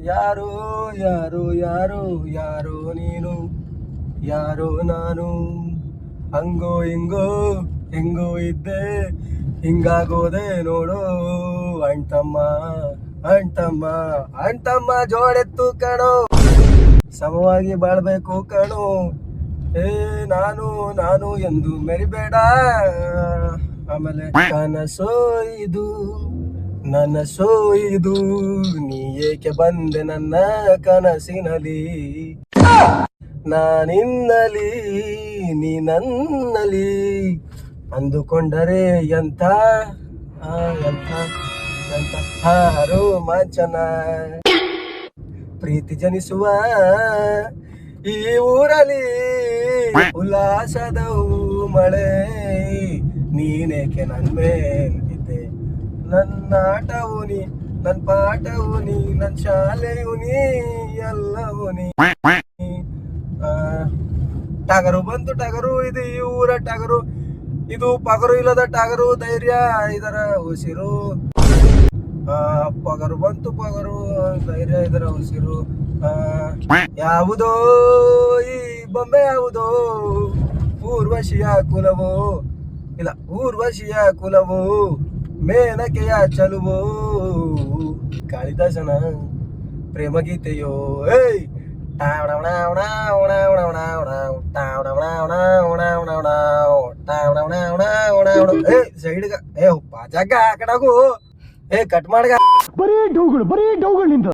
ಯಾರೋ ಯಾರೋ ಯಾರೋ ಯಾರೋ ನೀನು ಯಾರೋ ನಾನು, ಹಂಗೋ ಹಿಂಗೋ ಹೆಂಗೋ ಇದ್ದೆ ಹಿಂಗಾಗೋದೆ ನೋಡು. ಅಣ್ತಮ್ಮ ಅಣ್ತಮ್ಮ ಅಣ್ತಮ್ಮ ಜೋಡೆತ್ತು ಕಣೋ, ಸಮವಾಗಿ ಬಾಳ್ಬೇಕು ಕಣೋ. ಏ ನಾನು ನಾನು ಎಂದು ಮೆರಿಬೇಡ. ಆಮೇಲೆ ಕನಸೋ ಇದು ನನಸೋ ಇದು, ನೀ ಏಕೆ ಬಂದೆ ನನ್ನ ಕನಸಿನಲ್ಲಿ, ನಾನಿನ್ನಲಿ ನೀ ನನ್ನಲಿ ಅಂದುಕೊಂಡರೆ ಎಂಥ ಎಂಥ ಎಂಥ ರೋಮಾಂಚನ. ಪ್ರೀತಿ ಜನಿಸುವ ಈ ಊರಲ್ಲಿ ಉಲ್ಲಾಸದ ಮಳೆ, ನೀನೇಕೆ ನನ್ ಮೇಲ್ ಬಿದ್ದೆ. ನನ್ನ ಆಟವು ನೀ, ನನ್ನ ಪಾಠವು ನೀ, ನನ್ನ ಶಾಲೆಯು ನೀ, ಎಲ್ಲವೂ ನೀ. ಟಗರು ಬಂತು ಟಗರು, ಇದು ಈ ಊರ ಟಗರು, ಇದು ಪಗರು ಇಲ್ಲದ ಟಗರು, ಧೈರ್ಯ ಇದರ ಉಸಿರು. ಪಗರು ಬಂತು ಪಗರು, ಧೈರ್ಯ ಇದರ ಉಸಿರು. ಯಾವುದೋ ಈ ಬೊಂಬೆ ಯಾವುದೋ, ಊರ್ವಶಿಯ ಕುಲವೋ, ಇಲ್ಲ ಊರ್ವಶಿಯ ಕುಲವೋ, ಮೇನಕೆಯ ಚಲುವೋ, ಕಾಳಿದಾಸನ ಪ್ರೇಮ ಗೀತೆಯೋ. ಏಯ್ ಸೈಡ್ಗ ಏ ಪಾಜಾಗ ಆ ಕಡಗು, ಏ ಕಟ್ ಮಾಡ್ಗ. ಬರೀ ಡೌಗಳು ನಿಂದ.